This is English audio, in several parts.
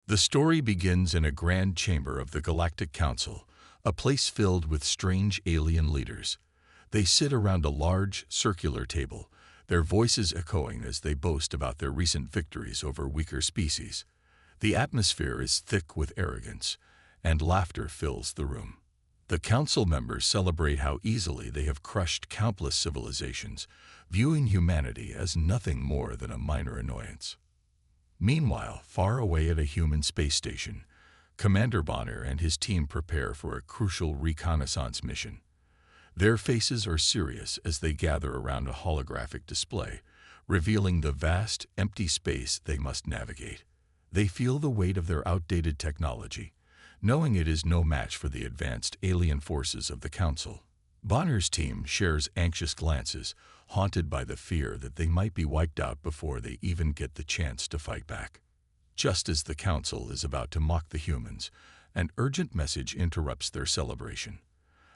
The story begins in a grand chamber of the Galactic Council, a place filled with strange alien leaders. They sit around a large, circular table, their voices echoing as they boast about their recent victories over weaker species. The atmosphere is thick with arrogance, and laughter fills the room. The council members celebrate how easily they have crushed countless civilizations, viewing humanity as nothing more than a minor annoyance. Meanwhile, far away at a human space station, Commander Bonner and his team prepare for a crucial reconnaissance mission. Their faces are serious as they gather around a holographic display, revealing the vast, empty space they must navigate. They feel the weight of their outdated technology, knowing it is no match for the advanced alien forces of the Council. Bonner's team shares anxious glances, haunted by the fear that they might be wiped out before they even get the chance to fight back. Just as the Council is about to mock the humans, an urgent message interrupts their celebration.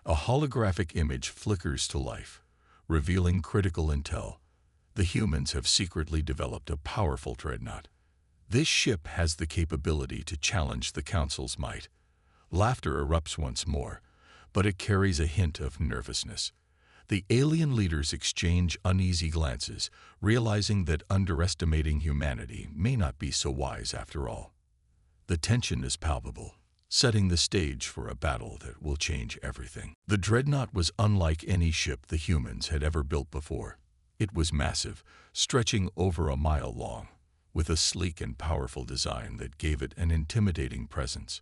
A holographic image flickers to life, revealing critical intel. The humans have secretly developed a powerful Dreadnought. This ship has the capability to challenge the Council's might. Laughter erupts once more, but it carries a hint of nervousness. The alien leaders exchange uneasy glances, realizing that underestimating humanity may not be so wise after all. The tension is palpable, setting the stage for a battle that will change everything. The Dreadnought was unlike any ship the humans had ever built before. It was massive, stretching over a mile long, with a sleek and powerful design that gave it an intimidating presence.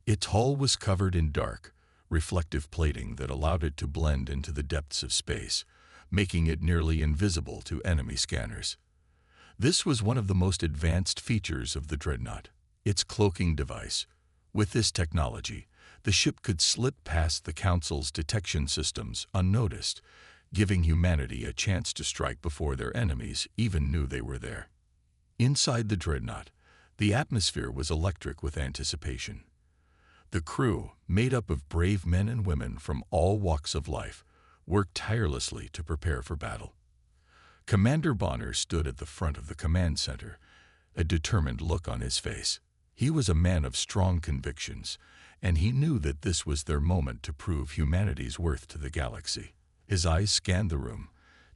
Its hull was covered in dark, reflective plating that allowed it to blend into the depths of space, making it nearly invisible to enemy scanners. This was one of the most advanced features of the Dreadnought, its cloaking device. With this technology, the ship could slip past the Council's detection systems unnoticed, giving humanity a chance to strike before their enemies even knew they were there. Inside the Dreadnought, the atmosphere was electric with anticipation. The crew, made up of brave men and women from all walks of life, worked tirelessly to prepare for battle. Commander Bonner stood at the front of the command center, a determined look on his face. He was a man of strong convictions, and he knew that this was their moment to prove humanity's worth to the galaxy. His eyes scanned the room,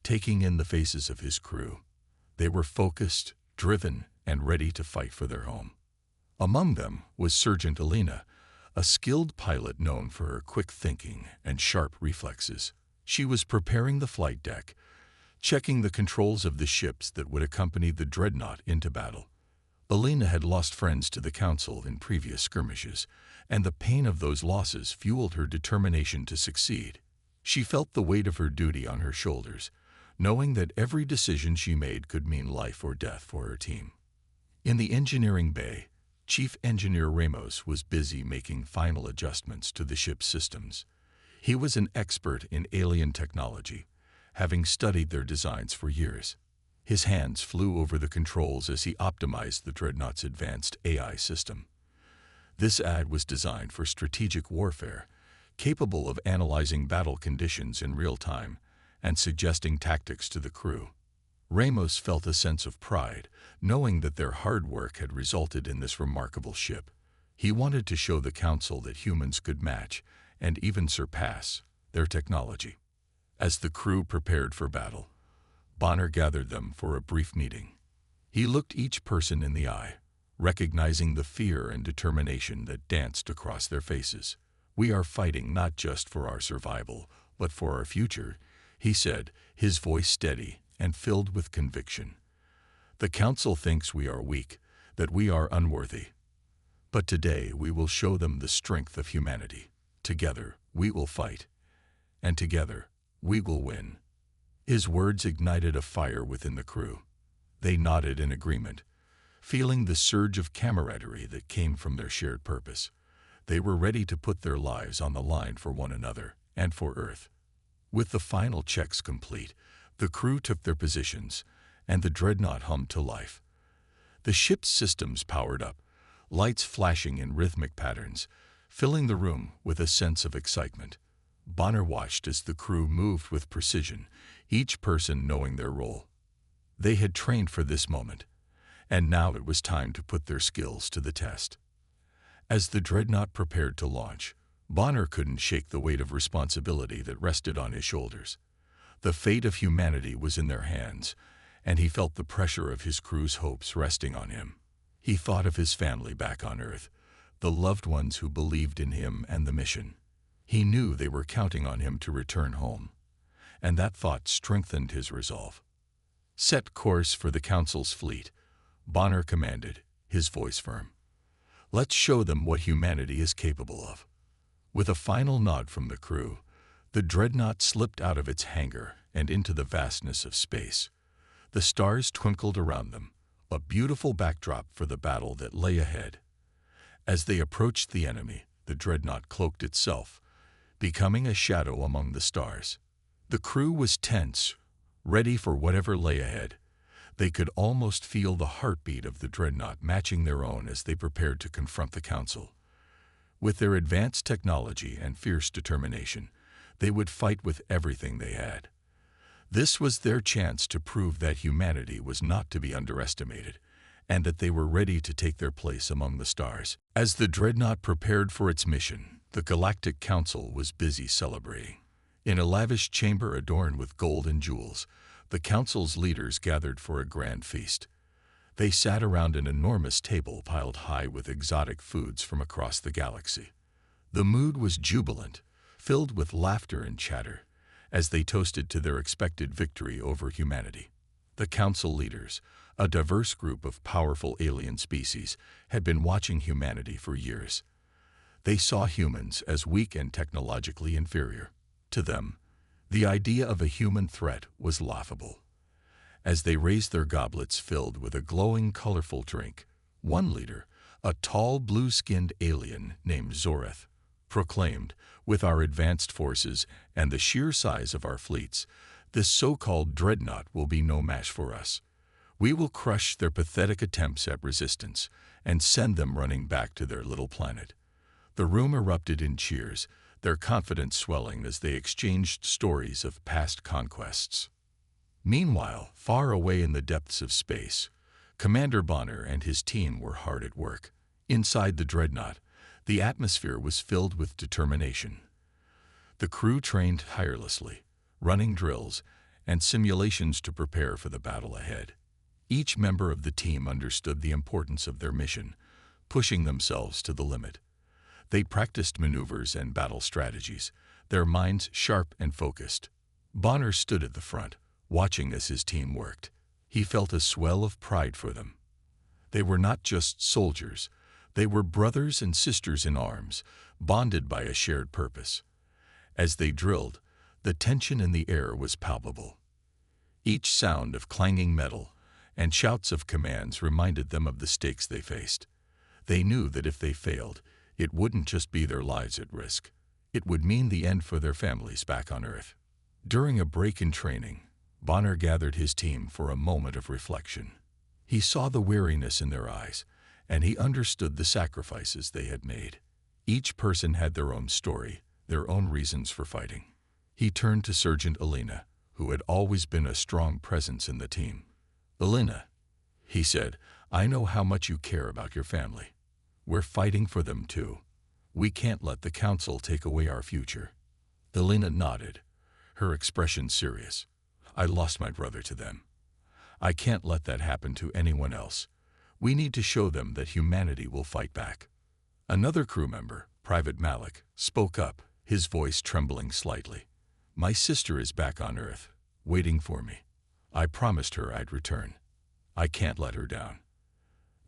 taking in the faces of his crew. They were focused, driven, and ready to fight for their home. Among them was Sergeant Alina, a skilled pilot known for her quick thinking and sharp reflexes. She was preparing the flight deck, checking the controls of the ships that would accompany the Dreadnought into battle. Alina had lost friends to the Council in previous skirmishes, and the pain of those losses fueled her determination to succeed. She felt the weight of her duty on her shoulders, knowing that every decision she made could mean life or death for her team. In the engineering bay, Chief Engineer Ramos was busy making final adjustments to the ship's systems. He was an expert in alien technology, having studied their designs for years. His hands flew over the controls as he optimized the Dreadnought's advanced AI system. This ad was designed for strategic warfare, capable of analyzing battle conditions in real time and suggesting tactics to the crew. Ramos felt a sense of pride, knowing that their hard work had resulted in this remarkable ship. He wanted to show the Council that humans could match, and even surpass, their technology. As the crew prepared for battle, Bonner gathered them for a brief meeting. He looked each person in the eye, recognizing the fear and determination that danced across their faces. "We are fighting not just for our survival, but for our future," he said, his voice steady and filled with conviction. "The Council thinks we are weak, that we are unworthy. But today we will show them the strength of humanity. Together we will fight, and together we will win." His words ignited a fire within the crew. They nodded in agreement, feeling the surge of camaraderie that came from their shared purpose. They were ready to put their lives on the line for one another and for Earth. With the final checks complete, the crew took their positions, and the Dreadnought hummed to life. The ship's systems powered up, lights flashing in rhythmic patterns, filling the room with a sense of excitement. Bonner watched as the crew moved with precision, each person knowing their role. They had trained for this moment, and now it was time to put their skills to the test. As the Dreadnought prepared to launch, Bonner couldn't shake the weight of responsibility that rested on his shoulders. The fate of humanity was in their hands, and he felt the pressure of his crew's hopes resting on him. He thought of his family back on Earth, the loved ones who believed in him and the mission. He knew they were counting on him to return home, and that thought strengthened his resolve. "Set course for the Council's fleet," Bonner commanded, his voice firm. "Let's show them what humanity is capable of." With a final nod from the crew, the Dreadnought slipped out of its hangar and into the vastness of space. The stars twinkled around them, a beautiful backdrop for the battle that lay ahead. As they approached the enemy, the Dreadnought cloaked itself, becoming a shadow among the stars. The crew was tense, ready for whatever lay ahead. They could almost feel the heartbeat of the Dreadnought matching their own as they prepared to confront the Council. With their advanced technology and fierce determination, they would fight with everything they had. This was their chance to prove that humanity was not to be underestimated, and that they were ready to take their place among the stars. As the Dreadnought prepared for its mission, the Galactic Council was busy celebrating. In a lavish chamber adorned with gold and jewels, the Council's leaders gathered for a grand feast. They sat around an enormous table piled high with exotic foods from across the galaxy. The mood was jubilant, filled with laughter and chatter, as they toasted to their expected victory over humanity. The Council leaders, a diverse group of powerful alien species, had been watching humanity for years. They saw humans as weak and technologically inferior. To them, the idea of a human threat was laughable. As they raised their goblets filled with a glowing, colorful drink, one leader, a tall, blue-skinned alien named Zoreth, proclaimed, "With our advanced forces and the sheer size of our fleets, this so-called Dreadnought will be no match for us. We will crush their pathetic attempts at resistance and send them running back to their little planet." The room erupted in cheers, their confidence swelling as they exchanged stories of past conquests. Meanwhile, far away in the depths of space, Commander Bonner and his team were hard at work. Inside the Dreadnought, the atmosphere was filled with determination. The crew trained tirelessly, running drills and simulations to prepare for the battle ahead. Each member of the team understood the importance of their mission, pushing themselves to the limit. They practiced maneuvers and battle strategies, their minds sharp and focused. Bonner stood at the front, watching as his team worked. He felt a swell of pride for them. They were not just soldiers, they were brothers and sisters in arms, bonded by a shared purpose. As they drilled, the tension in the air was palpable. Each sound of clanging metal and shouts of commands reminded them of the stakes they faced. They knew that if they failed, it wouldn't just be their lives at risk. It would mean the end for their families back on Earth. During a break in training, Bonner gathered his team for a moment of reflection. He saw the weariness in their eyes, and he understood the sacrifices they had made. Each person had their own story, their own reasons for fighting. He turned to Sergeant Alina, who had always been a strong presence in the team. "Alina," he said, "I know how much you care about your family. We're fighting for them too. We can't let the Council take away our future." Alina nodded, her expression serious. "I lost my brother to them. I can't let that happen to anyone else. We need to show them that humanity will fight back." Another crew member, Private Malik, spoke up, his voice trembling slightly. "My sister is back on Earth, waiting for me. I promised her I'd return. I can't let her down."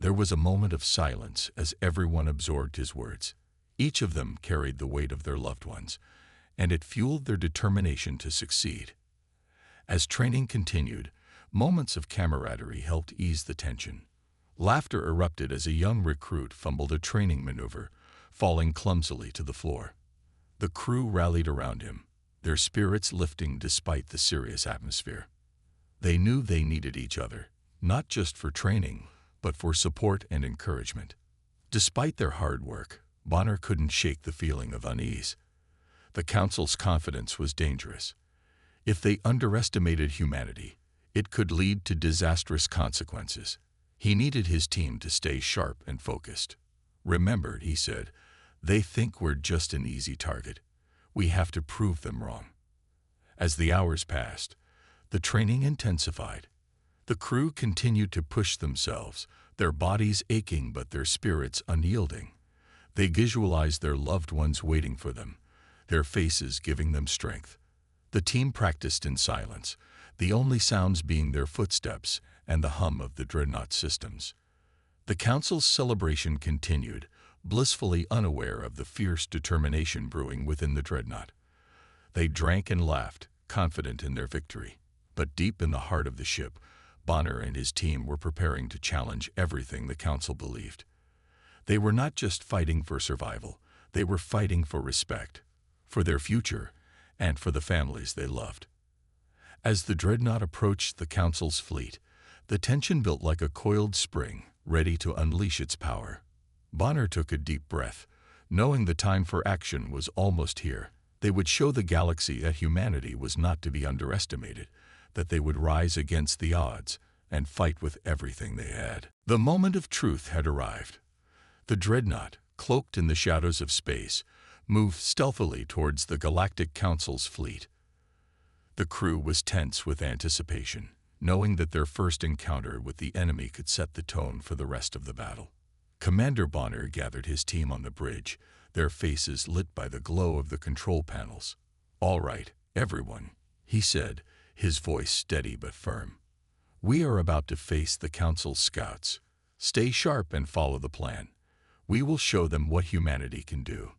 There was a moment of silence as everyone absorbed his words. Each of them carried the weight of their loved ones, and it fueled their determination to succeed. As training continued, moments of camaraderie helped ease the tension. Laughter erupted as a young recruit fumbled a training maneuver, falling clumsily to the floor. The crew rallied around him, their spirits lifting despite the serious atmosphere. They knew they needed each other, not just for training, but for support and encouragement. Despite their hard work, Bonner couldn't shake the feeling of unease. The Council's confidence was dangerous. If they underestimated humanity, it could lead to disastrous consequences. He needed his team to stay sharp and focused. "Remember," he said, "they think we're just an easy target. We have to prove them wrong." As the hours passed, the training intensified. The crew continued to push themselves, their bodies aching but their spirits unyielding. They visualized their loved ones waiting for them, their faces giving them strength. The team practiced in silence, the only sounds being their footsteps and the hum of the Dreadnought systems. The Council's celebration continued, blissfully unaware of the fierce determination brewing within the Dreadnought. They drank and laughed, confident in their victory. But deep in the heart of the ship, Bonner and his team were preparing to challenge everything the Council believed. They were not just fighting for survival, they were fighting for respect, for their future, and for the families they loved. As the Dreadnought approached the Council's fleet, the tension built like a coiled spring, ready to unleash its power. Bonner took a deep breath, knowing the time for action was almost here. They would show the galaxy that humanity was not to be underestimated, that they would rise against the odds and fight with everything they had. The moment of truth had arrived. The Dreadnought, cloaked in the shadows of space, moved stealthily towards the Galactic Council's fleet. The crew was tense with anticipation, knowing that their first encounter with the enemy could set the tone for the rest of the battle. Commander Bonner gathered his team on the bridge, their faces lit by the glow of the control panels. "All right, everyone," he said, his voice steady but firm. "We are about to face the Council's scouts. Stay sharp and follow the plan. We will show them what humanity can do."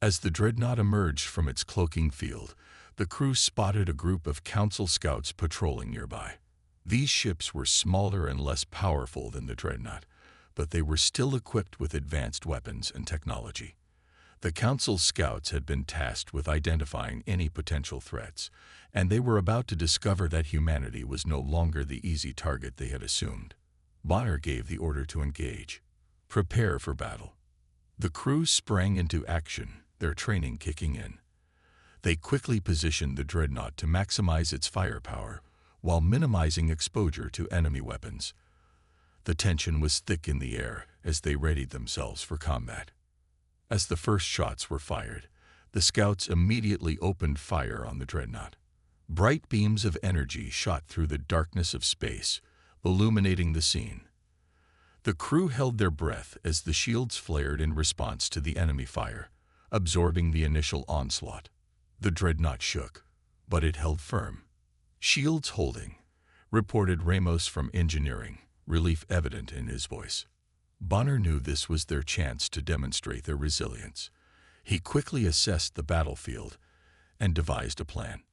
As the Dreadnought emerged from its cloaking field, the crew spotted a group of Council scouts patrolling nearby. These ships were smaller and less powerful than the Dreadnought, but they were still equipped with advanced weapons and technology. The Council scouts had been tasked with identifying any potential threats, and they were about to discover that humanity was no longer the easy target they had assumed. Bonner gave the order to engage. "Prepare for battle." The crew sprang into action, their training kicking in. They quickly positioned the Dreadnought to maximize its firepower, while minimizing exposure to enemy weapons. The tension was thick in the air as they readied themselves for combat. As the first shots were fired, the scouts immediately opened fire on the Dreadnought. Bright beams of energy shot through the darkness of space, illuminating the scene. The crew held their breath as the shields flared in response to the enemy fire, absorbing the initial onslaught. The Dreadnought shook, but it held firm. "Shields holding," reported Ramos from engineering, relief evident in his voice. Bonner knew this was their chance to demonstrate their resilience. He quickly assessed the battlefield and devised a plan.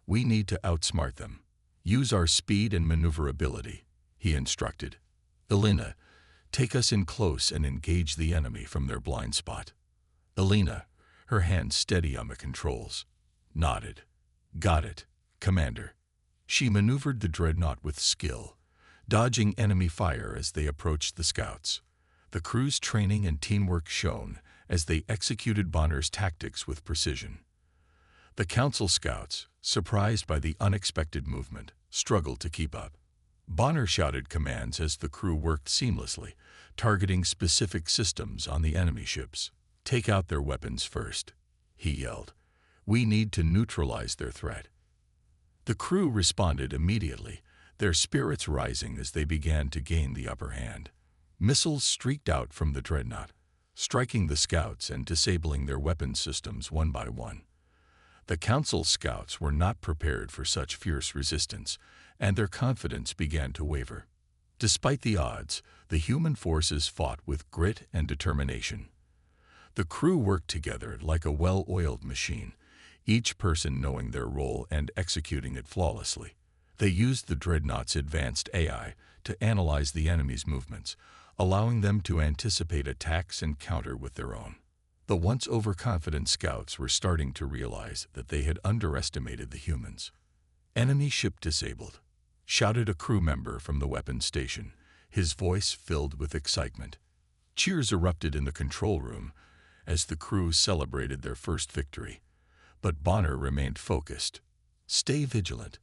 "We need to outsmart them. Use our speed and maneuverability," he instructed. "Elena, take us in close and engage the enemy from their blind spot." Elena, her hand steady on the controls, nodded. "Got it, Commander." She maneuvered the Dreadnought with skill, dodging enemy fire as they approached the scouts. The crew's training and teamwork shone as they executed Bonner's tactics with precision. The Council scouts, surprised by the unexpected movement, struggled to keep up. Bonner shouted commands as the crew worked seamlessly, targeting specific systems on the enemy ships. "Take out their weapons first," he yelled. "We need to neutralize their threat." The crew responded immediately, their spirits rising as they began to gain the upper hand. Missiles streaked out from the Dreadnought, striking the scouts and disabling their weapon systems one by one. The Council scouts were not prepared for such fierce resistance, and their confidence began to waver. Despite the odds, the human forces fought with grit and determination. The crew worked together like a well-oiled machine, each person knowing their role and executing it flawlessly. They used the Dreadnought's advanced AI to analyze the enemy's movements, allowing them to anticipate attacks and counter with their own. The once overconfident scouts were starting to realize that they had underestimated the humans. "Enemy ship disabled," shouted a crew member from the weapons station, his voice filled with excitement. Cheers erupted in the control room as the crew celebrated their first victory. But Bonner remained focused. "Stay vigilant.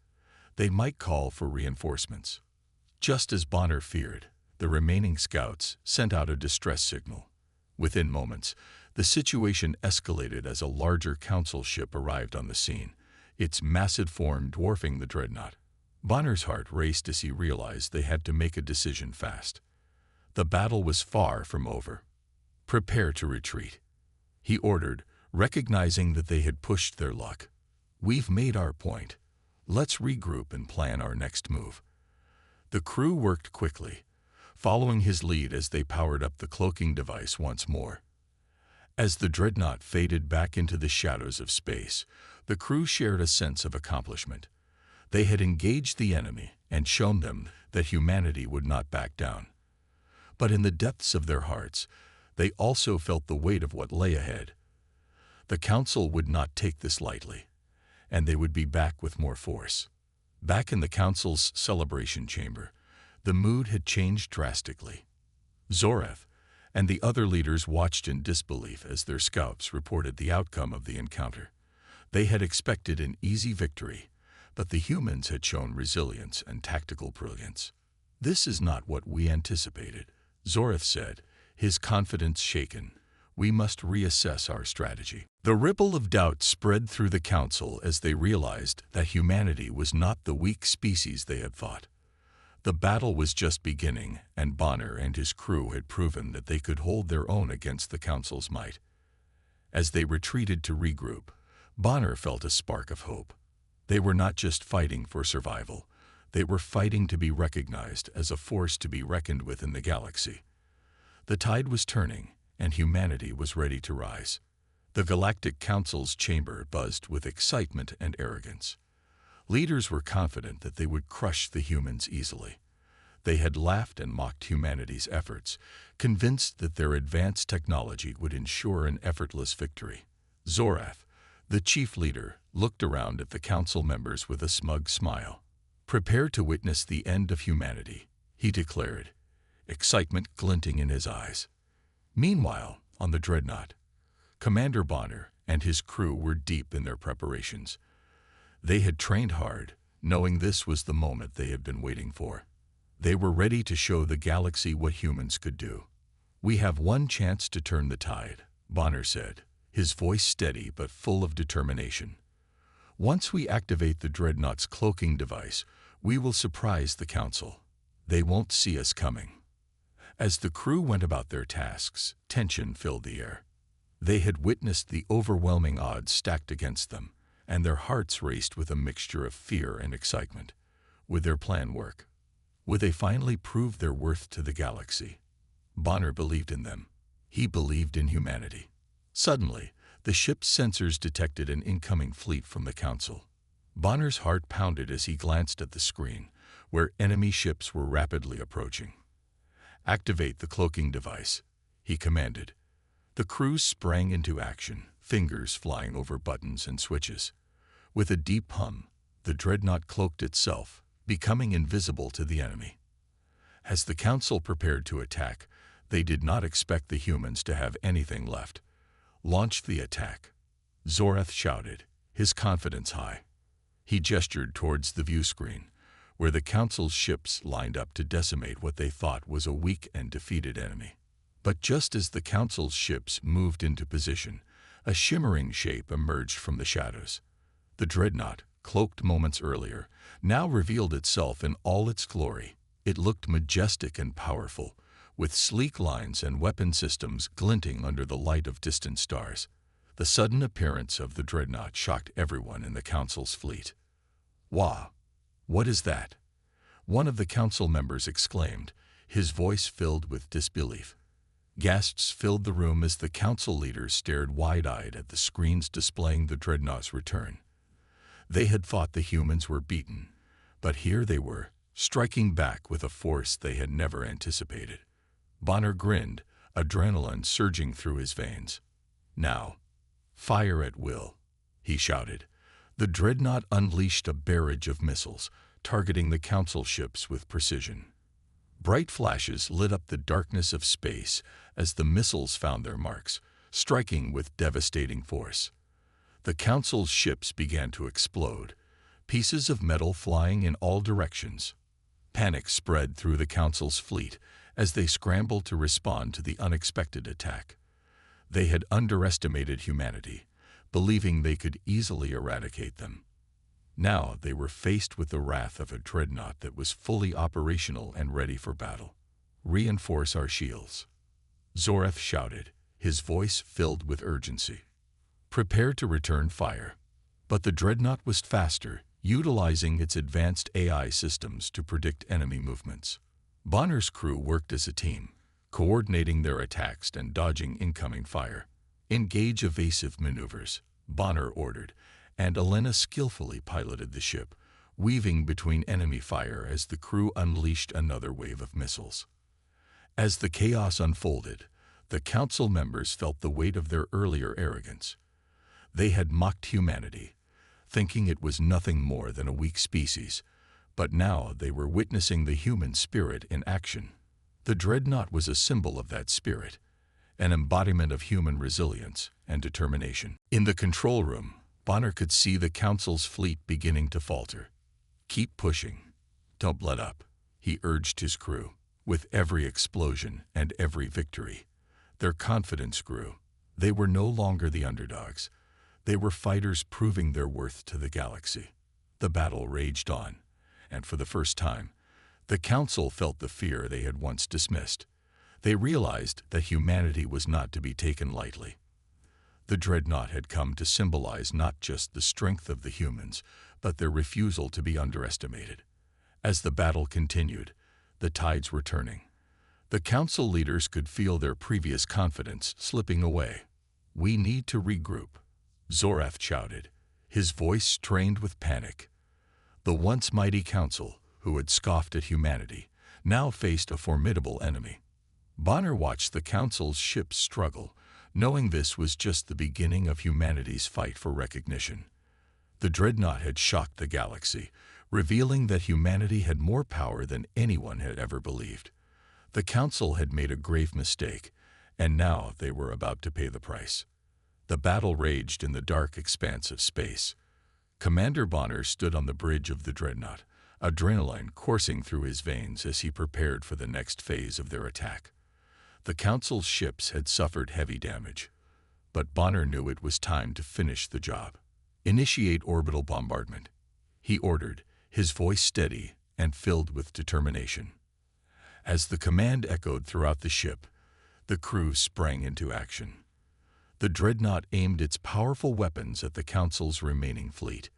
They might call for reinforcements." Just as Bonner feared, The remaining scouts sent out a distress signal. Within moments, the situation escalated as a larger council ship arrived on the scene, its massive form dwarfing the Dreadnought. Bonner's heart raced as he realized they had to make a decision fast. The battle was far from over. "Prepare to retreat," he ordered, recognizing that they had pushed their luck. "We've made our point. Let's regroup and plan our next move." The crew worked quickly, following his lead as they powered up the cloaking device once more. As the Dreadnought faded back into the shadows of space, the crew shared a sense of accomplishment. They had engaged the enemy and shown them that humanity would not back down. But in the depths of their hearts, they also felt the weight of what lay ahead. The Council would not take this lightly, and they would be back with more force. Back in the Council's celebration chamber, the mood had changed drastically. Zoreth and the other leaders watched in disbelief as their scouts reported the outcome of the encounter. They had expected an easy victory, but the humans had shown resilience and tactical brilliance. "This is not what we anticipated," Zoreth said, his confidence shaken. "We must reassess our strategy." The ripple of doubt spread through the Council as they realized that humanity was not the weak species they had thought. The battle was just beginning, and Bonner and his crew had proven that they could hold their own against the Council's might. As they retreated to regroup, Bonner felt a spark of hope. They were not just fighting for survival. They were fighting to be recognized as a force to be reckoned with in the galaxy. The tide was turning, and humanity was ready to rise. The Galactic Council's chamber buzzed with excitement and arrogance. Leaders were confident that they would crush the humans easily. They had laughed and mocked humanity's efforts, convinced that their advanced technology would ensure an effortless victory. Zoreth, the chief leader, looked around at the council members with a smug smile. "Prepare to witness the end of humanity," he declared, excitement glinting in his eyes. Meanwhile, on the Dreadnought, Commander Bonner and his crew were deep in their preparations. They had trained hard, knowing this was the moment they had been waiting for. They were ready to show the galaxy what humans could do. "We have one chance to turn the tide," Bonner said, his voice steady but full of determination. "Once we activate the Dreadnought's cloaking device, we will surprise the Council. They won't see us coming." As the crew went about their tasks, tension filled the air. They had witnessed the overwhelming odds stacked against them, and their hearts raced with a mixture of fear and excitement. Would their plan work? Would they finally prove their worth to the galaxy? Bonner believed in them. He believed in humanity. Suddenly, the ship's sensors detected an incoming fleet from the Council. Bonner's heart pounded as he glanced at the screen, where enemy ships were rapidly approaching. "Activate the cloaking device," he commanded. The crew sprang into action, fingers flying over buttons and switches. With a deep hum, the Dreadnought cloaked itself, becoming invisible to the enemy. As the Council prepared to attack, they did not expect the humans to have anything left. "Launch the attack," Zoreth shouted, his confidence high. He gestured towards the view screen, where the Council's ships lined up to decimate what they thought was a weak and defeated enemy. But just as the Council's ships moved into position, a shimmering shape emerged from the shadows. The Dreadnought, cloaked moments earlier, now revealed itself in all its glory. It looked majestic and powerful, with sleek lines and weapon systems glinting under the light of distant stars. The sudden appearance of the Dreadnought shocked everyone in the Council's fleet. "Wah! What is that?" one of the Council members exclaimed, his voice filled with disbelief. Gasps filled the room as the Council leaders stared wide-eyed at the screens displaying the Dreadnought's return. They had thought the humans were beaten, but here they were, striking back with a force they had never anticipated. Bonner grinned, adrenaline surging through his veins. "Now, fire at will," he shouted. The Dreadnought unleashed a barrage of missiles, targeting the Council ships with precision. Bright flashes lit up the darkness of space as the missiles found their marks, striking with devastating force. The Council's ships began to explode, pieces of metal flying in all directions. Panic spread through the Council's fleet as they scrambled to respond to the unexpected attack. They had underestimated humanity, believing they could easily eradicate them. Now they were faced with the wrath of a dreadnought that was fully operational and ready for battle. "Reinforce our shields," Zoreth shouted, his voice filled with urgency. "Prepare to return fire." But the dreadnought was faster, utilizing its advanced AI systems to predict enemy movements. Bonner's crew worked as a team, coordinating their attacks and dodging incoming fire. "Engage evasive maneuvers," Bonner ordered, and Elena skillfully piloted the ship, weaving between enemy fire as the crew unleashed another wave of missiles. As the chaos unfolded, the council members felt the weight of their earlier arrogance. They had mocked humanity, thinking it was nothing more than a weak species, but now they were witnessing the human spirit in action. The dreadnought was a symbol of that spirit, an embodiment of human resilience and determination. In the control room, Bonner could see the council's fleet beginning to falter. "Keep pushing. Don't let up," he urged his crew. With every explosion and every victory, their confidence grew. They were no longer the underdogs. They were fighters proving their worth to the galaxy. The battle raged on, and for the first time, the council felt the fear they had once dismissed. They realized that humanity was not to be taken lightly. The dreadnought had come to symbolize not just the strength of the humans, but their refusal to be underestimated. As the battle continued, the tides were turning. The council leaders could feel their previous confidence slipping away. "We need to regroup," Zoreth shouted, his voice strained with panic. The once mighty council, who had scoffed at humanity, now faced a formidable enemy. Bonner watched the council's ships struggle, knowing this was just the beginning of humanity's fight for recognition. The dreadnought had shocked the galaxy, revealing that humanity had more power than anyone had ever believed. The council had made a grave mistake, and now they were about to pay the price. The battle raged in the dark expanse of space. Commander Bonner stood on the bridge of the dreadnought, adrenaline coursing through his veins as he prepared for the next phase of their attack. The council's ships had suffered heavy damage, but Bonner knew it was time to finish the job. "Initiate orbital bombardment," he ordered, his voice steady and filled with determination. As the command echoed throughout the ship, the crew sprang into action. The dreadnought aimed its powerful weapons at the council's remaining fleet.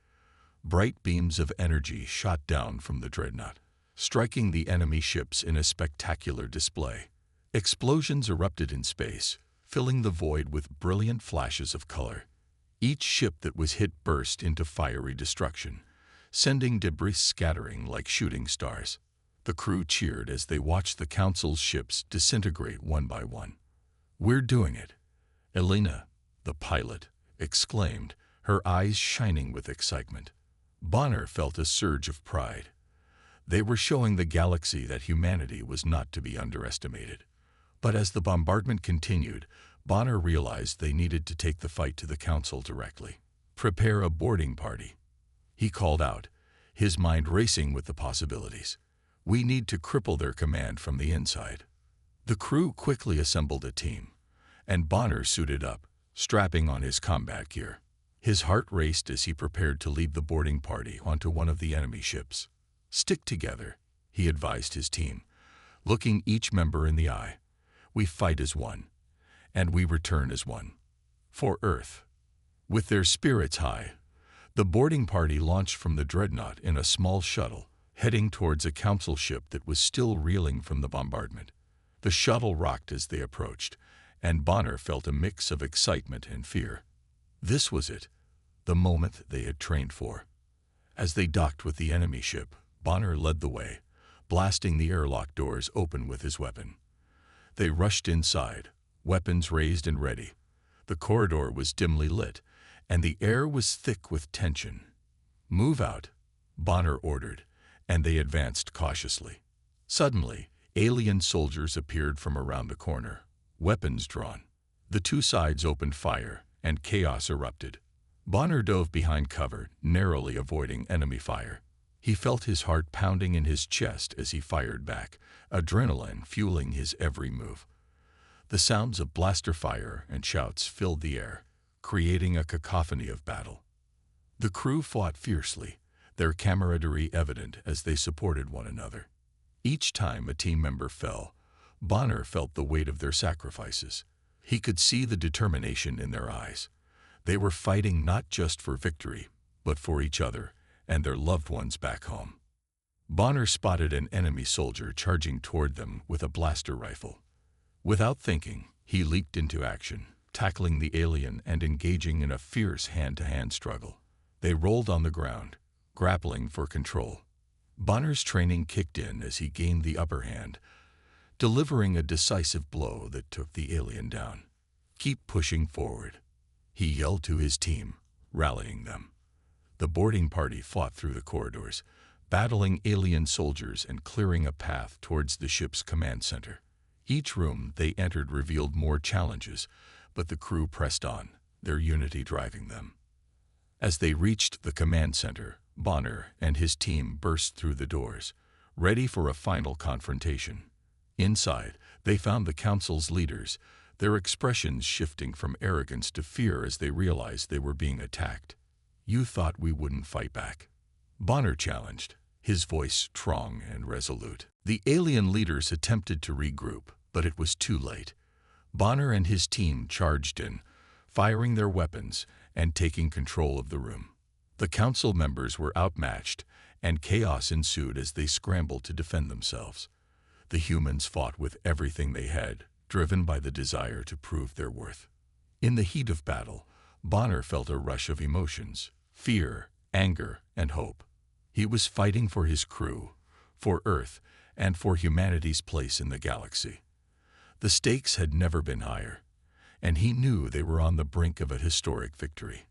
Bright beams of energy shot down from the dreadnought, striking the enemy ships in a spectacular display. Explosions erupted in space, filling the void with brilliant flashes of color. Each ship that was hit burst into fiery destruction, sending debris scattering like shooting stars. The crew cheered as they watched the council's ships disintegrate one by one. "We're doing it," Elena, the pilot, exclaimed, her eyes shining with excitement. Bonner felt a surge of pride. They were showing the galaxy that humanity was not to be underestimated. But as the bombardment continued, Bonner realized they needed to take the fight to the council directly. "Prepare a boarding party," he called out, his mind racing with the possibilities. "We need to cripple their command from the inside." The crew quickly assembled a team, and Bonner suited up, strapping on his combat gear. His heart raced as he prepared to lead the boarding party onto one of the enemy ships. "Stick together," he advised his team, looking each member in the eye. "We fight as one, and we return as one. For Earth." With their spirits high, the boarding party launched from the dreadnought in a small shuttle, heading towards a council ship that was still reeling from the bombardment. The shuttle rocked as they approached, and Bonner felt a mix of excitement and fear. This was it, the moment they had trained for. As they docked with the enemy ship, Bonner led the way, blasting the airlock doors open with his weapon. They rushed inside, weapons raised and ready. The corridor was dimly lit, and the air was thick with tension. "Move out," Bonner ordered, and they advanced cautiously. Suddenly, alien soldiers appeared from around the corner, weapons drawn. The two sides opened fire, and chaos erupted. Bonner dove behind cover, narrowly avoiding enemy fire. He felt his heart pounding in his chest as he fired back, adrenaline fueling his every move. The sounds of blaster fire and shouts filled the air, creating a cacophony of battle. The crew fought fiercely, their camaraderie evident as they supported one another. Each time a team member fell, Bonner felt the weight of their sacrifices. He could see the determination in their eyes. They were fighting not just for victory, but for each other and their loved ones back home. Bonner spotted an enemy soldier charging toward them with a blaster rifle. Without thinking, he leaped into action, tackling the alien and engaging in a fierce hand-to-hand struggle. They rolled on the ground, grappling for control. Bonner's training kicked in as he gained the upper hand, delivering a decisive blow that took the alien down. "Keep pushing forward," he yelled to his team, rallying them. The boarding party fought through the corridors, battling alien soldiers and clearing a path towards the ship's command center. Each room they entered revealed more challenges, but the crew pressed on, their unity driving them. As they reached the command center, Bonner and his team burst through the doors, ready for a final confrontation. Inside, they found the Council's leaders, their expressions shifting from arrogance to fear as they realized they were being attacked. "You thought we wouldn't fight back?" Bonner challenged, his voice strong and resolute. The alien leaders attempted to regroup, but it was too late. Bonner and his team charged in, firing their weapons and taking control of the room. The council members were outmatched, and chaos ensued as they scrambled to defend themselves. The humans fought with everything they had, driven by the desire to prove their worth. In the heat of battle, Bonner felt a rush of emotions: fear, anger, and hope. He was fighting for his crew, for Earth, and for humanity's place in the galaxy. The stakes had never been higher, and he knew they were on the brink of a historic victory.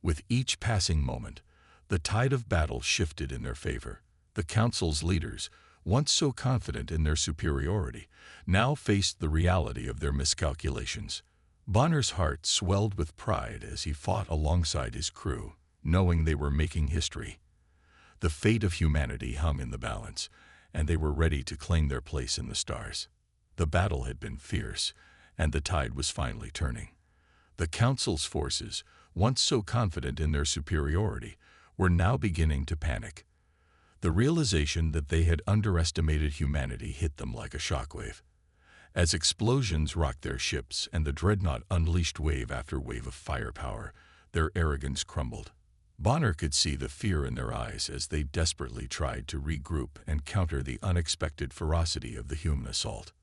With each passing moment, the tide of battle shifted in their favor. The Council's leaders, once so confident in their superiority, now faced the reality of their miscalculations. Bonner's heart swelled with pride as he fought alongside his crew, knowing they were making history. The fate of humanity hung in the balance, and they were ready to claim their place in the stars. The battle had been fierce, and the tide was finally turning. The Council's forces, once so confident in their superiority, were now beginning to panic. The realization that they had underestimated humanity hit them like a shockwave. As explosions rocked their ships and the Dreadnought unleashed wave after wave of firepower, their arrogance crumbled. Bonner could see the fear in their eyes as they desperately tried to regroup and counter the unexpected ferocity of the human assault.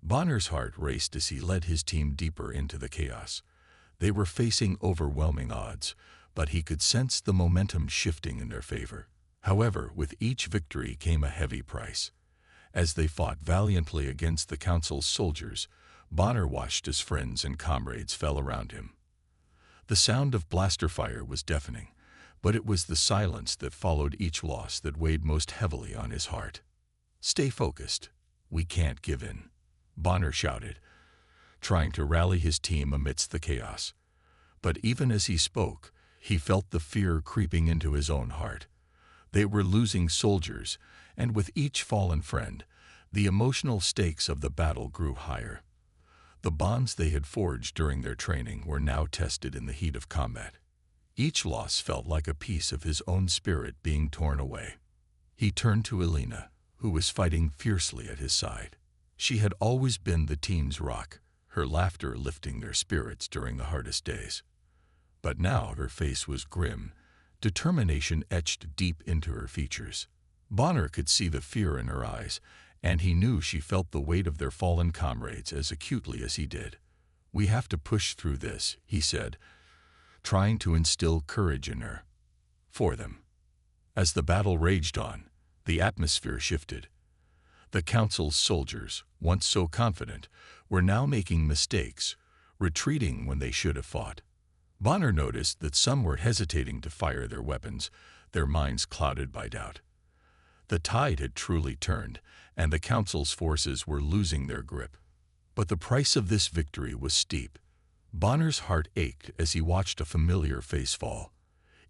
Bonner's heart raced as he led his team deeper into the chaos. They were facing overwhelming odds, but he could sense the momentum shifting in their favor. However, with each victory came a heavy price. As they fought valiantly against the Council's soldiers, Bonner watched as friends and comrades fell around him. The sound of blaster fire was deafening, but it was the silence that followed each loss that weighed most heavily on his heart. "Stay focused. We can't give in," Bonner shouted, trying to rally his team amidst the chaos. But even as he spoke, he felt the fear creeping into his own heart. They were losing soldiers, and with each fallen friend, the emotional stakes of the battle grew higher. The bonds they had forged during their training were now tested in the heat of combat. Each loss felt like a piece of his own spirit being torn away. He turned to Elena, who was fighting fiercely at his side. She had always been the team's rock, her laughter lifting their spirits during the hardest days. But now her face was grim, determination etched deep into her features. Bonner could see the fear in her eyes, and he knew she felt the weight of their fallen comrades as acutely as he did. "We have to push through this," he said, trying to instill courage in her. For them. As the battle raged on, the atmosphere shifted. The Council's soldiers, once so confident, were now making mistakes, retreating when they should have fought. Bonner noticed that some were hesitating to fire their weapons, their minds clouded by doubt. The tide had truly turned, and the Council's forces were losing their grip. But the price of this victory was steep. Bonner's heart ached as he watched a familiar face fall.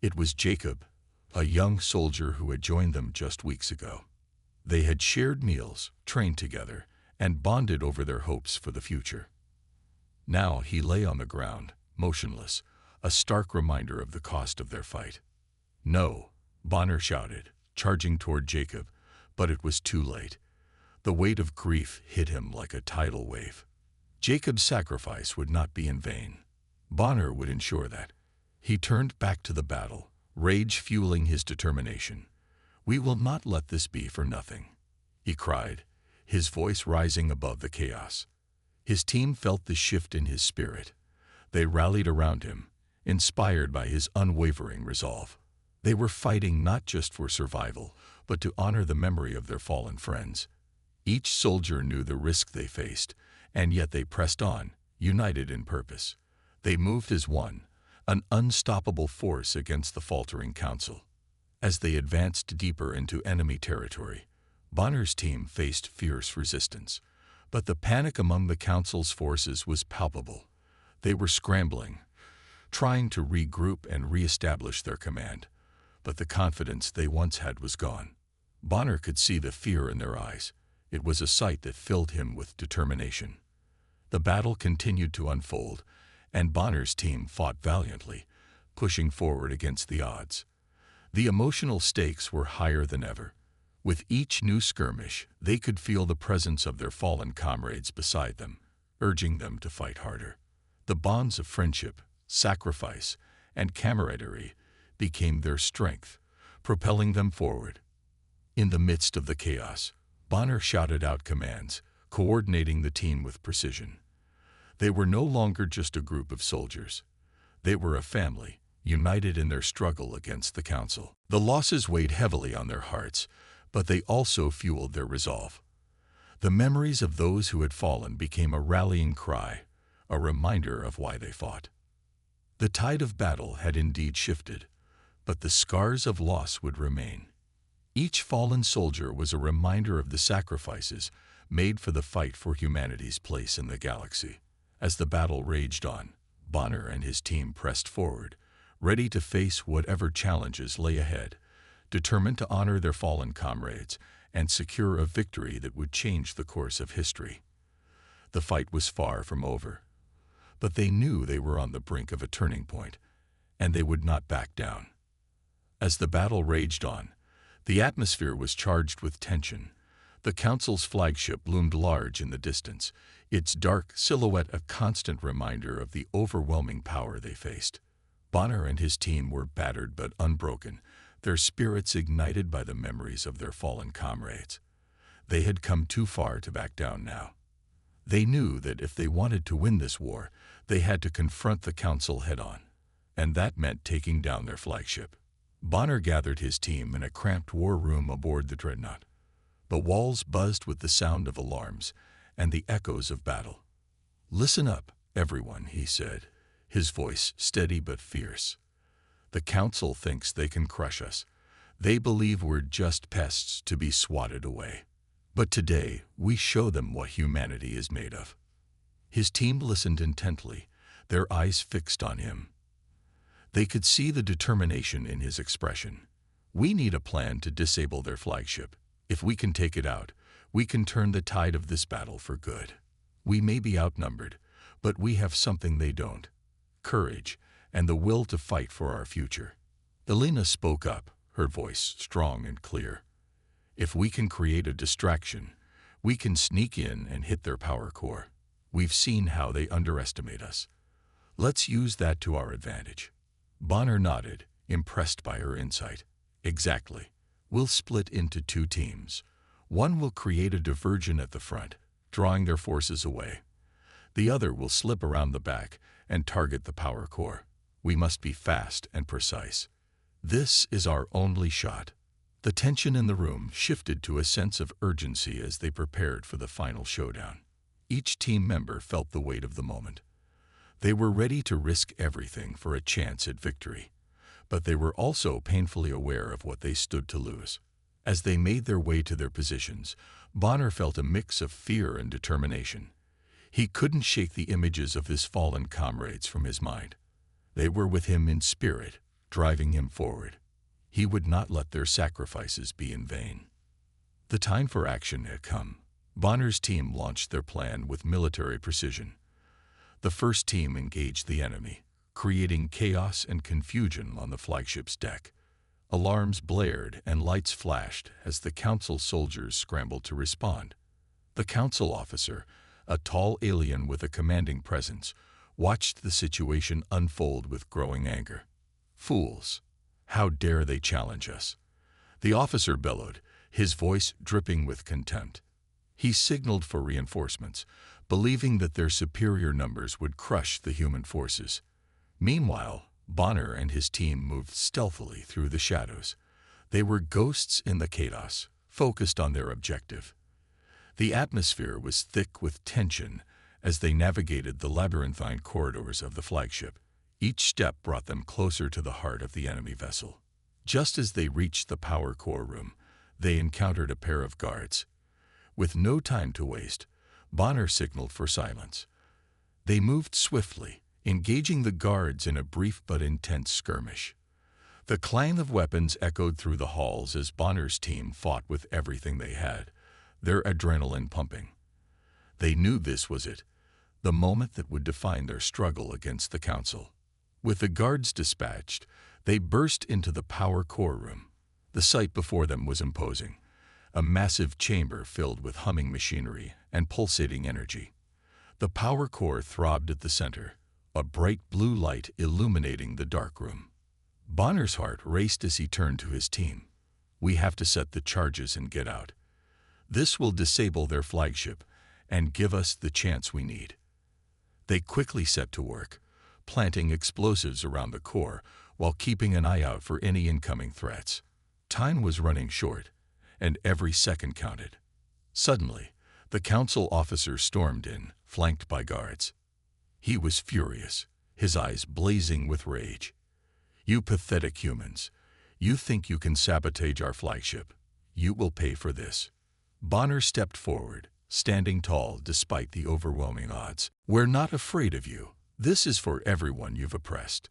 It was Jacob, a young soldier who had joined them just weeks ago. They had shared meals, trained together, and bonded over their hopes for the future. Now he lay on the ground, motionless, a stark reminder of the cost of their fight. "No," Bonner shouted, charging toward Jacob, but it was too late. The weight of grief hit him like a tidal wave. Jacob's sacrifice would not be in vain. Bonner would ensure that. He turned back to the battle, rage fueling his determination. "We will not let this be for nothing," he cried, his voice rising above the chaos. His team felt the shift in his spirit. They rallied around him, inspired by his unwavering resolve. They were fighting not just for survival, but to honor the memory of their fallen friends. Each soldier knew the risk they faced, and yet they pressed on, united in purpose. They moved as one, an unstoppable force against the faltering council. As they advanced deeper into enemy territory, Bonner's team faced fierce resistance. But the panic among the council's forces was palpable. They were scrambling, trying to regroup and reestablish their command. But the confidence they once had was gone. Bonner could see the fear in their eyes. It was a sight that filled him with determination. The battle continued to unfold, and Bonner's team fought valiantly, pushing forward against the odds. The emotional stakes were higher than ever. With each new skirmish, they could feel the presence of their fallen comrades beside them, urging them to fight harder. The bonds of friendship, sacrifice, and camaraderie became their strength, propelling them forward. In the midst of the chaos, Bonner shouted out commands, coordinating the team with precision. They were no longer just a group of soldiers. They were a family, united in their struggle against the council. The losses weighed heavily on their hearts, but they also fueled their resolve. The memories of those who had fallen became a rallying cry, a reminder of why they fought. The tide of battle had indeed shifted, but the scars of loss would remain. Each fallen soldier was a reminder of the sacrifices made for the fight for humanity's place in the galaxy. As the battle raged on, Bonner and his team pressed forward, ready to face whatever challenges lay ahead, determined to honor their fallen comrades and secure a victory that would change the course of history. The fight was far from over, but they knew they were on the brink of a turning point, and they would not back down. As the battle raged on, the atmosphere was charged with tension. The Council's flagship loomed large in the distance, its dark silhouette a constant reminder of the overwhelming power they faced. Bonner and his team were battered but unbroken, their spirits ignited by the memories of their fallen comrades. They had come too far to back down now. They knew that if they wanted to win this war, they had to confront the Council head-on, and that meant taking down their flagship. Bonner gathered his team in a cramped war room aboard the Dreadnought. The walls buzzed with the sound of alarms and the echoes of battle. "Listen up, everyone," he said, his voice steady but fierce. "The Council thinks they can crush us. They believe we're just pests to be swatted away. But today, we show them what humanity is made of." His team listened intently, their eyes fixed on him. They could see the determination in his expression. "We need a plan to disable their flagship. If we can take it out, we can turn the tide of this battle for good. We may be outnumbered, but we have something they don't: courage and the will to fight for our future." Elena spoke up, her voice strong and clear. "If we can create a distraction, we can sneak in and hit their power core. We've seen how they underestimate us. Let's use that to our advantage." Bonner nodded, impressed by her insight. "Exactly. We'll split into two teams. One will create a diversion at the front, drawing their forces away. The other will slip around the back and target the power core. We must be fast and precise. This is our only shot." The tension in the room shifted to a sense of urgency as they prepared for the final showdown. Each team member felt the weight of the moment. They were ready to risk everything for a chance at victory, but they were also painfully aware of what they stood to lose. As they made their way to their positions, Bonner felt a mix of fear and determination. He couldn't shake the images of his fallen comrades from his mind. They were with him in spirit, driving him forward. He would not let their sacrifices be in vain. The time for action had come. Bonner's team launched their plan with military precision. The first team engaged the enemy, creating chaos and confusion on the flagship's deck. Alarms blared and lights flashed as the Council soldiers scrambled to respond. The Council officer, a tall alien with a commanding presence, watched the situation unfold with growing anger. "Fools! How dare they challenge us?" The officer bellowed, his voice dripping with contempt. He signaled for reinforcements, believing that their superior numbers would crush the human forces. Meanwhile, Bonner and his team moved stealthily through the shadows. They were ghosts in the chaos, focused on their objective. The atmosphere was thick with tension as they navigated the labyrinthine corridors of the flagship. Each step brought them closer to the heart of the enemy vessel. Just as they reached the power core room, they encountered a pair of guards. With no time to waste, Bonner signaled for silence. They moved swiftly, engaging the guards in a brief but intense skirmish. The clang of weapons echoed through the halls as Bonner's team fought with everything they had, their adrenaline pumping. They knew this was it, the moment that would define their struggle against the Council. With the guards dispatched, they burst into the power core room. The sight before them was imposing, a massive chamber filled with humming machinery and pulsating energy. The power core throbbed at the center, a bright blue light illuminating the dark room. Bonner's heart raced as he turned to his team. "We have to set the charges and get out. This will disable their flagship and give us the chance we need." They quickly set to work, planting explosives around the core while keeping an eye out for any incoming threats. Time was running short, and every second counted. Suddenly, the Council officer stormed in, flanked by guards. He was furious, his eyes blazing with rage. "You pathetic humans! You think you can sabotage our flagship? You will pay for this." Bonner stepped forward, standing tall despite the overwhelming odds. "We're not afraid of you. This is for everyone you've oppressed.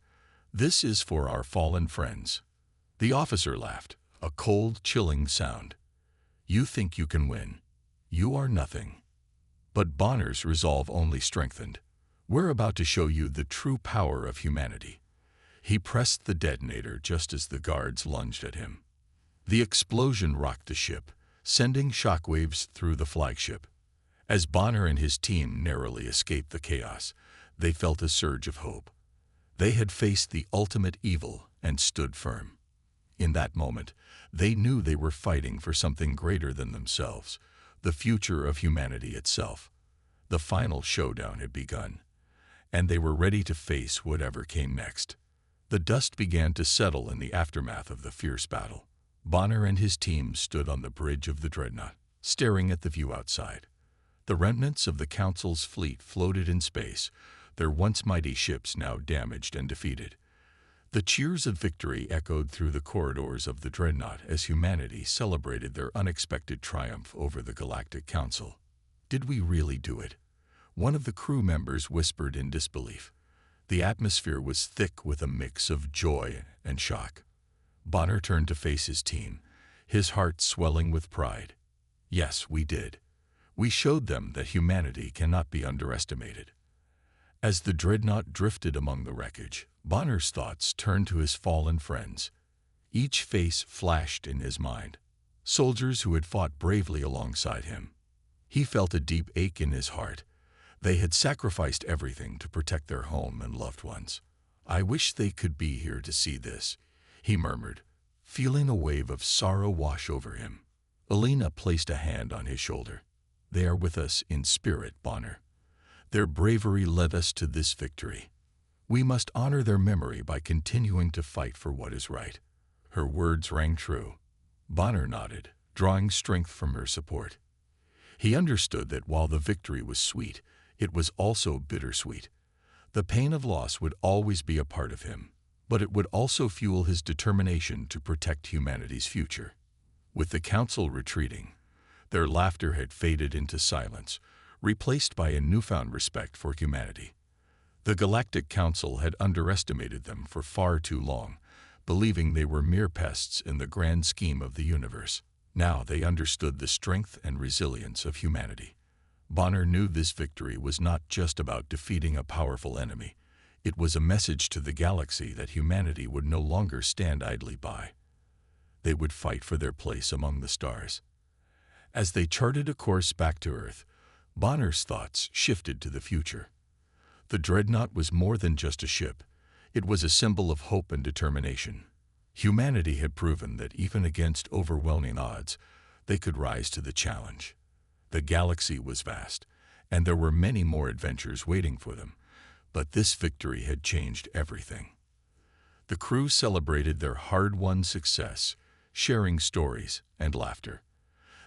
This is for our fallen friends." The officer laughed, a cold, chilling sound. "You think you can win. You are nothing." But Bonner's resolve only strengthened. "We're about to show you the true power of humanity." He pressed the detonator just as the guards lunged at him. The explosion rocked the ship, sending shockwaves through the flagship. As Bonner and his team narrowly escaped the chaos, they felt a surge of hope. They had faced the ultimate evil and stood firm. In that moment, they knew they were fighting for something greater than themselves, the future of humanity itself. The final showdown had begun, and they were ready to face whatever came next. The dust began to settle in the aftermath of the fierce battle. Bonner and his team stood on the bridge of the Dreadnought, staring at the view outside. The remnants of the Council's fleet floated in space, their once mighty ships now damaged and defeated. The cheers of victory echoed through the corridors of the Dreadnought as humanity celebrated their unexpected triumph over the Galactic Council. "Did we really do it?" one of the crew members whispered in disbelief. The atmosphere was thick with a mix of joy and shock. Bonner turned to face his team, his heart swelling with pride. "Yes, we did. We showed them that humanity cannot be underestimated." As the Dreadnought drifted among the wreckage, Bonner's thoughts turned to his fallen friends. Each face flashed in his mind. Soldiers who had fought bravely alongside him. He felt a deep ache in his heart. They had sacrificed everything to protect their home and loved ones. "I wish they could be here to see this," he murmured, feeling a wave of sorrow wash over him. Elena placed a hand on his shoulder. "They are with us in spirit, Bonner. Their bravery led us to this victory. We must honor their memory by continuing to fight for what is right." Her words rang true. Bonner nodded, drawing strength from her support. He understood that while the victory was sweet, it was also bittersweet. The pain of loss would always be a part of him, but it would also fuel his determination to protect humanity's future. With the Council retreating, their laughter had faded into silence, replaced by a newfound respect for humanity. The Galactic Council had underestimated them for far too long, believing they were mere pests in the grand scheme of the universe. Now they understood the strength and resilience of humanity. Bonner knew this victory was not just about defeating a powerful enemy. It was a message to the galaxy that humanity would no longer stand idly by. They would fight for their place among the stars. As they charted a course back to Earth, Bonner's thoughts shifted to the future. The Dreadnought was more than just a ship. It was a symbol of hope and determination. Humanity had proven that even against overwhelming odds, they could rise to the challenge. The galaxy was vast, and there were many more adventures waiting for them, but this victory had changed everything. The crew celebrated their hard-won success, sharing stories and laughter.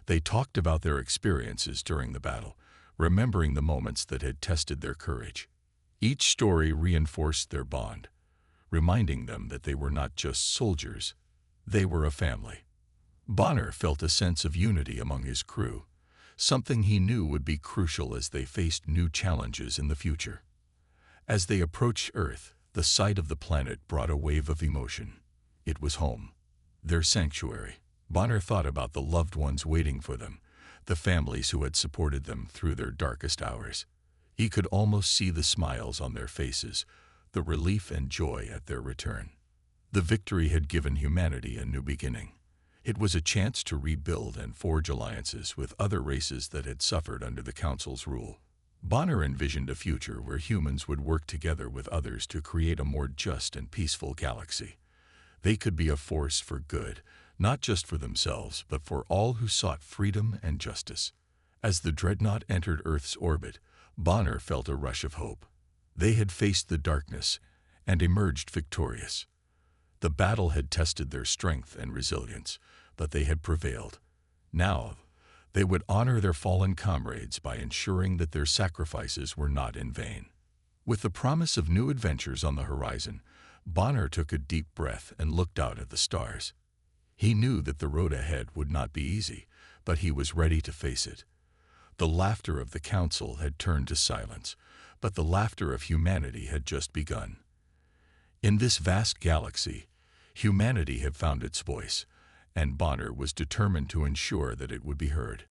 They talked about their experiences during the battle, remembering the moments that had tested their courage. Each story reinforced their bond, reminding them that they were not just soldiers, they were a family. Bonner felt a sense of unity among his crew, something he knew would be crucial as they faced new challenges in the future. As they approached Earth, the sight of the planet brought a wave of emotion. It was home, their sanctuary. Bonner thought about the loved ones waiting for them, the families who had supported them through their darkest hours. He could almost see the smiles on their faces, the relief and joy at their return. The victory had given humanity a new beginning. It was a chance to rebuild and forge alliances with other races that had suffered under the Council's rule. Bonner envisioned a future where humans would work together with others to create a more just and peaceful galaxy. They could be a force for good, not just for themselves, but for all who sought freedom and justice. As the Dreadnought entered Earth's orbit, Bonner felt a rush of hope. They had faced the darkness and emerged victorious. The battle had tested their strength and resilience, but they had prevailed. Now, they would honor their fallen comrades by ensuring that their sacrifices were not in vain. With the promise of new adventures on the horizon, Bonner took a deep breath and looked out at the stars. He knew that the road ahead would not be easy, but he was ready to face it. The laughter of the Council had turned to silence, but the laughter of humanity had just begun. In this vast galaxy, humanity had found its voice, and Bonner was determined to ensure that it would be heard.